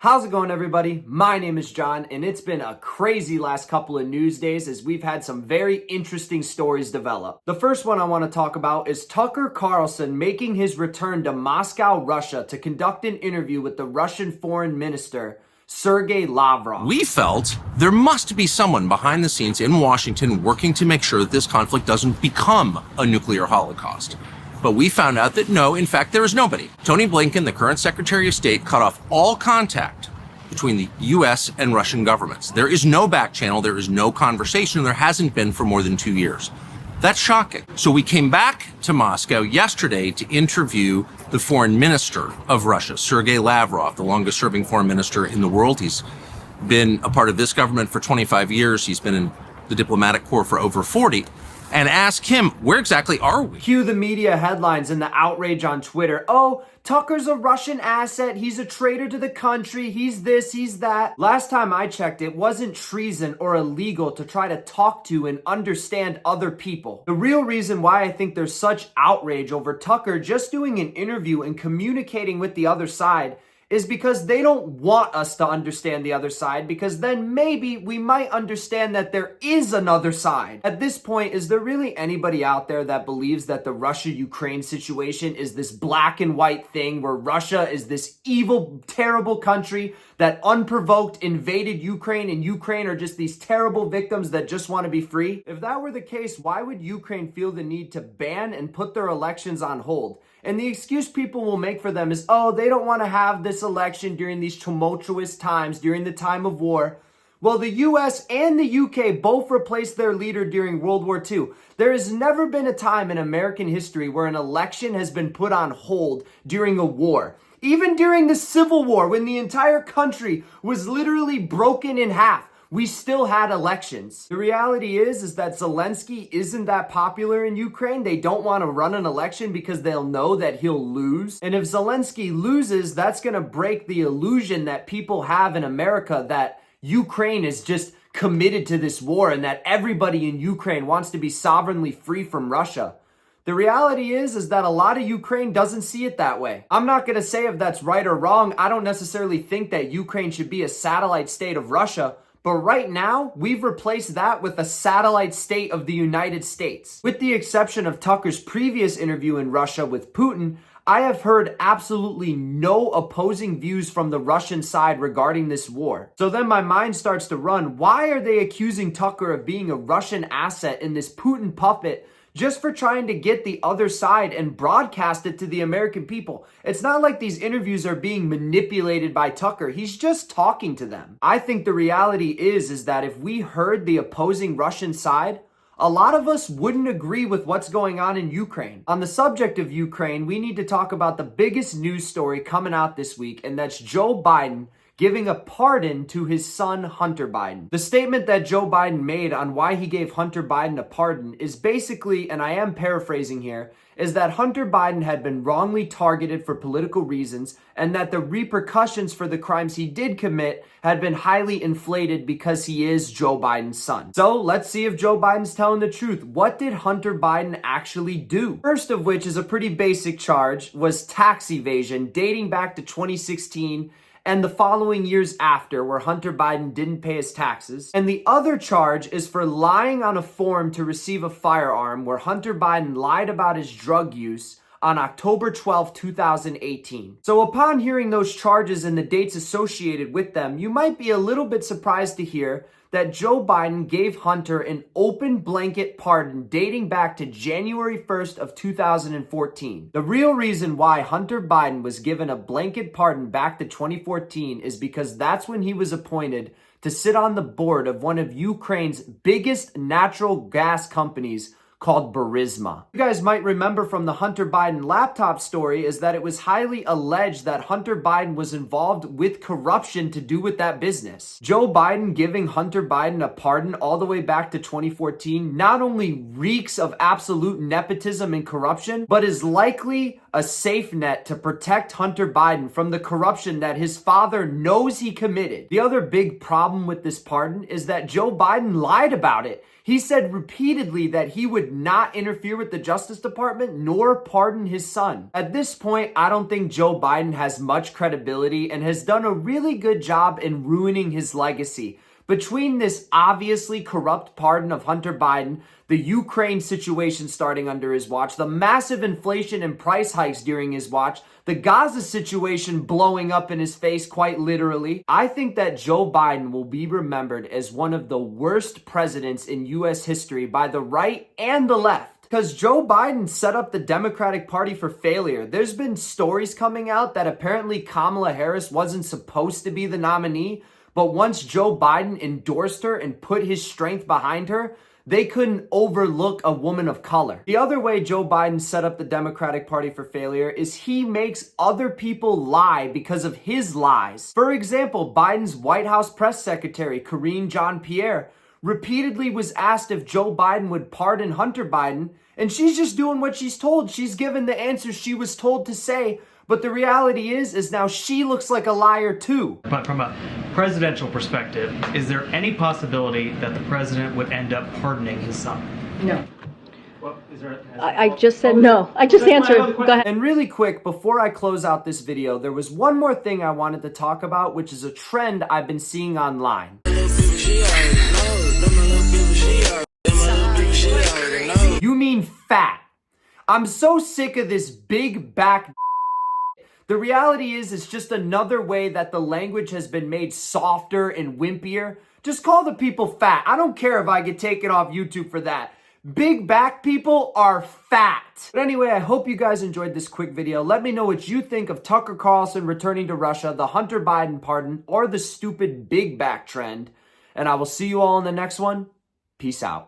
How's it going, everybody? My name is John, and it's been a crazy last couple of news days as we've had some very interesting stories develop. The first one I want to talk about is Tucker Carlson making his return to Moscow, Russia to conduct an interview with the Russian foreign minister, Sergei Lavrov. We felt there must be someone behind the scenes in Washington working to make sure that this conflict doesn't become a nuclear holocaust. But we found out that no, in fact, there is nobody. Tony Blinken, the current Secretary of State, cut off all contact between the U.S. and Russian governments. There is no back channel, there is no conversation, there hasn't been for more than 2 years. That's shocking. So we came back to Moscow yesterday to interview the foreign minister of Russia, Sergei Lavrov, the longest serving foreign minister in the world. He's been a part of this government for 25 years. He's been in the diplomatic corps for over 40. And ask him, where exactly are we? Cue the media headlines and the outrage on Twitter. Oh, Tucker's a Russian asset. He's a traitor to the country. He's this, he's that. Last time I checked, it wasn't treason or illegal to try to talk to and understand other people. The real reason why I think there's such outrage over Tucker just doing an interview and communicating with the other side is because they don't want us to understand the other side, because then maybe we might understand that there is another side. At this point, is there really anybody out there that believes that the Russia-Ukraine situation is this black and white thing where Russia is this evil, terrible country that unprovoked invaded Ukraine and Ukraine are just these terrible victims that just want to be free? If that were the case, why would Ukraine feel the need to ban and put their elections on hold? And the excuse people will make for them is, oh, they don't want to have this election during these tumultuous times, during the time of war. Well, the US and the UK both replaced their leader during World War II. There has never been a time in American history where an election has been put on hold during a war. Even during the Civil War, when the entire country was literally broken in half, we still had elections. The reality is that Zelensky isn't that popular in Ukraine. They don't want to run an election because they'll know that he'll lose. And if Zelensky loses, that's going to break the illusion that people have in America that Ukraine is just committed to this war and that everybody in Ukraine wants to be sovereignly free from Russia. The reality is that a lot of Ukraine doesn't see it that way. I'm not going to say if that's right or wrong. I don't necessarily think that Ukraine should be a satellite state of Russia. But right now, we've replaced that with a satellite state of the United States. With the exception of Tucker's previous interview in Russia with Putin, I have heard absolutely no opposing views from the Russian side regarding this war. So then my mind starts to run, why are they accusing Tucker of being a Russian asset in this Putin puppet just for trying to get the other side and broadcast it to the American people? It's not like these interviews are being manipulated by Tucker. He's just talking to them. I think the reality is that if we heard the opposing Russian side, a lot of us wouldn't agree with what's going on in Ukraine. On the subject of Ukraine, we need to talk about the biggest news story coming out this week, and that's Joe Biden giving a pardon to his son, Hunter Biden. The statement that Joe Biden made on why he gave Hunter Biden a pardon is basically, and I am paraphrasing here, is that Hunter Biden had been wrongly targeted for political reasons and that the repercussions for the crimes he did commit had been highly inflated because he is Joe Biden's son. So let's see if Joe Biden's telling the truth. What did Hunter Biden actually do? First of which is a pretty basic charge, was tax evasion dating back to 2016 and the following years after, where Hunter Biden didn't pay his taxes. And the other charge is for lying on a form to receive a firearm, where Hunter Biden lied about his drug use on October 12, 2018. So upon hearing those charges and the dates associated with them, you might be a little bit surprised to hear that Joe Biden gave Hunter an open blanket pardon dating back to January 1st of 2014. The real reason why Hunter Biden was given a blanket pardon back to 2014 is because that's when he was appointed to sit on the board of one of Ukraine's biggest natural gas companies, called Burisma. You guys might remember from the Hunter Biden laptop story is that it was highly alleged that Hunter Biden was involved with corruption to do with that business. Joe Biden giving Hunter Biden a pardon all the way back to 2014 not only reeks of absolute nepotism and corruption, but is likely a safe net to protect Hunter Biden from the corruption that his father knows he committed. The other big problem with this pardon is that Joe Biden lied about it. He said repeatedly that he would not interfere with the Justice Department nor pardon his son. At this point, I don't think Joe Biden has much credibility and has done a really good job in ruining his legacy. Between this obviously corrupt pardon of Hunter Biden, the Ukraine situation starting under his watch, the massive inflation and price hikes during his watch, the Gaza situation blowing up in his face quite literally, I think that Joe Biden will be remembered as one of the worst presidents in US history by the right and the left. Because Joe Biden set up the Democratic Party for failure. There's been stories coming out that apparently Kamala Harris wasn't supposed to be the nominee, but once Joe Biden endorsed her and put his strength behind her, they couldn't overlook a woman of color. The other way Joe Biden set up the Democratic Party for failure is he makes other people lie because of his lies. For example, Biden's White House press secretary, Karine Jean-Pierre, repeatedly was asked if Joe Biden would pardon Hunter Biden, and she's just doing what she's told. She's given the answers she was told to say. But the reality is now she looks like a liar too. But from a presidential perspective, is there any possibility that the president would end up pardoning his son? No. Well, is there I just said no. I just answered. Go ahead. And really quick, before I close out this video, there was one more thing I wanted to talk about, which is a trend I've been seeing online. You mean fat. I'm so sick of this big back. The reality is, it's just another way that the language has been made softer and wimpier. Just call the people fat. I don't care if I get taken off YouTube for that. Big back people are fat. But anyway, I hope you guys enjoyed this quick video. Let me know what you think of Tucker Carlson returning to Russia, the Hunter Biden pardon, or the stupid big back trend. And I will see you all in the next one. Peace out.